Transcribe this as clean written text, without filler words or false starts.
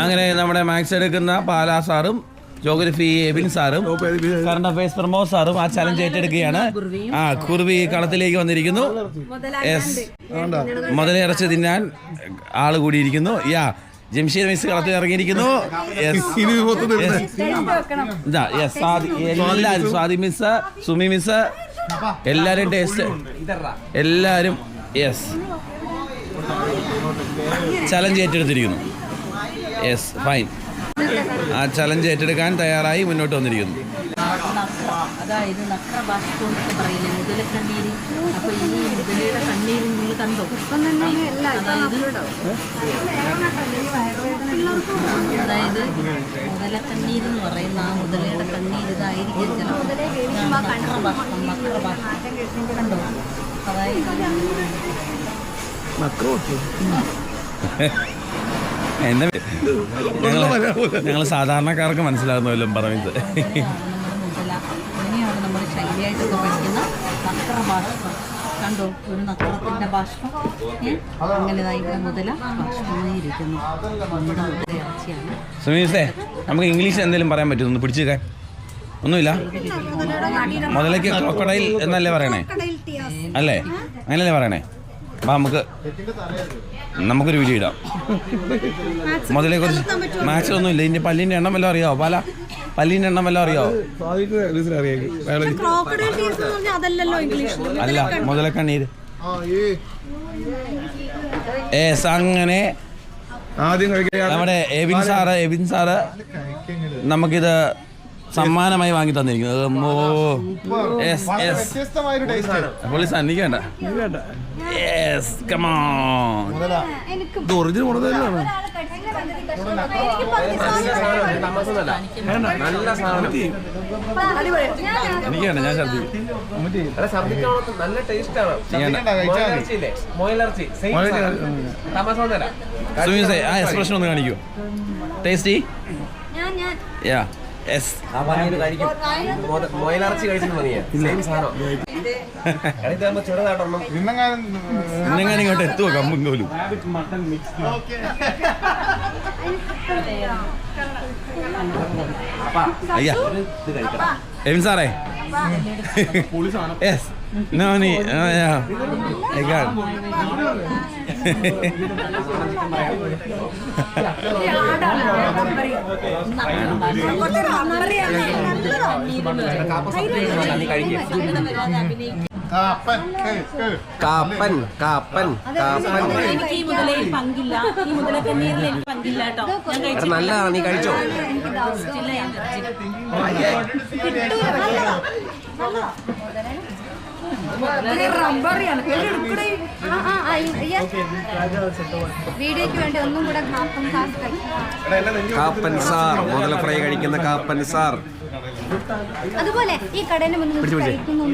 അങ്ങനെ നമ്മുടെ മാത്സ് എടുക്കുന്ന പാലാ സാറും ജോഗ്രഫി എബിൻ സാറും കറണ്ട് അഫയേഴ്സ് പ്രമോദ് സാറും ആ ചലഞ്ച് ഏറ്റെടുക്കുകയാണ്. കുർവി കളത്തിലേക്ക് വന്നിരിക്കുന്നു. മുതലിറച്ചി തിന്നാൻ ആള് കൂടിയിരിക്കുന്നു. ജംഷീർ മിസ് കളത്തിൽ ഇറങ്ങിയിരിക്കുന്നു. എല്ലാവരും സ്വാതി മിസ്, സുമി മിസ്, എല്ലാവരും ടേസ്റ്റ്, എല്ലാവരും ചലഞ്ച് ഏറ്റെടുത്തിരിക്കുന്നു. ഫൈൻ. ആ ചലഞ്ച് ഏറ്റെടുക്കാൻ തയ്യാറായി മുന്നോട്ട് വന്നിരിക്കുന്നു. അതായത് നക്ര ബാഷ്പം എന്ന് പറയുന്നത് മുതലക്കണ്ണീര്. അപ്പൊ ഈ മുതലയുടെ കണ്ണീര് നിങ്ങൾ കണ്ടോ? അതായത് മുതലക്കണ്ണീര് എന്ന് പറയുന്ന ആ മുതലയുടെ കണ്ണീര് ഇതായിരിക്കും നക്രബാഷ്പം. കണ്ടോ? അതായത് എന്നെ ഞങ്ങൾ സാധാരണക്കാർക്ക് മനസ്സിലാകുന്നല്ലോ പറയുന്നത്. അങ്ങനെയാണ് നമ്മൾ ശൈലിയായിട്ടൊക്കെ പഠിക്കുന്ന നക്രബാഷ്പം. കണ്ടോ? ഒരു നക്രത്തിൻ്റെ ബാഷ്പം. അങ്ങനെ മുതല ബാഷ്പമായിരിക്കുന്നു. നമ്മുടെ മുതല ഇറച്ചിയാണ്. സുമീസേ, നമുക്ക് ഇംഗ്ലീഷ് എന്തെങ്കിലും പറയാൻ പറ്റുമോ? ഒന്ന് പിടിച്ചേക്കാൻ ഒന്നുമില്ല. മുതലേക്ക് ക്രോക്കഡൈൽ എന്നല്ലേ പറയണേ? അല്ലേ? അങ്ങനല്ലേ പറയണേ? അപ്പം നമുക്കൊരു വീഡിയോ ഇടാം. മുതലേ കുറിച്ച് മാച്ച് ഒന്നുമില്ല. ഇതിൻ്റെ പല്ലിൻ്റെ എണ്ണം വല്ലതും അറിയാവോ? പല്ലിൻ്റെ എണ്ണം വല്ലതും അറിയാവോ? അല്ല, മുതലക്കണ്ണീര്. അങ്ങനെ നമ്മുടെ എബിൻ സാറ് നമുക്കിത് സമ്മാനമായി വാങ്ങി തന്നിരിക്കുന്നത്. എനിക്ക് വേണ്ട. ഒറിജിനൽ മുതലാണ്. എനിക്ക് വേണ്ട, ഞാൻ ഛർദ്ദിക്കും. ആ എക്സ്പ്രഷൻ ഒന്ന് കാണിക്കൂ. ടേസ്റ്റി. ഇന്നെങ്ങാനും ഇങ്ങോട്ട് എത്തുവോ കമ്പും കോലും? അയ്യാ എബിൻ സാറേ, നല്ലതാണ്, നീ കഴിച്ചോ? വീഡിയോക്ക് വേണ്ടി ഒന്നും കൂടെ കാപ്പൻ സാർ, മുതല ഫ്രൈ കഴിക്കുന്ന കാപ്പൻ സാർ. അതുപോലെ ഈ കടേന്റെ മുന്നിൽ കഴിക്കുന്നു.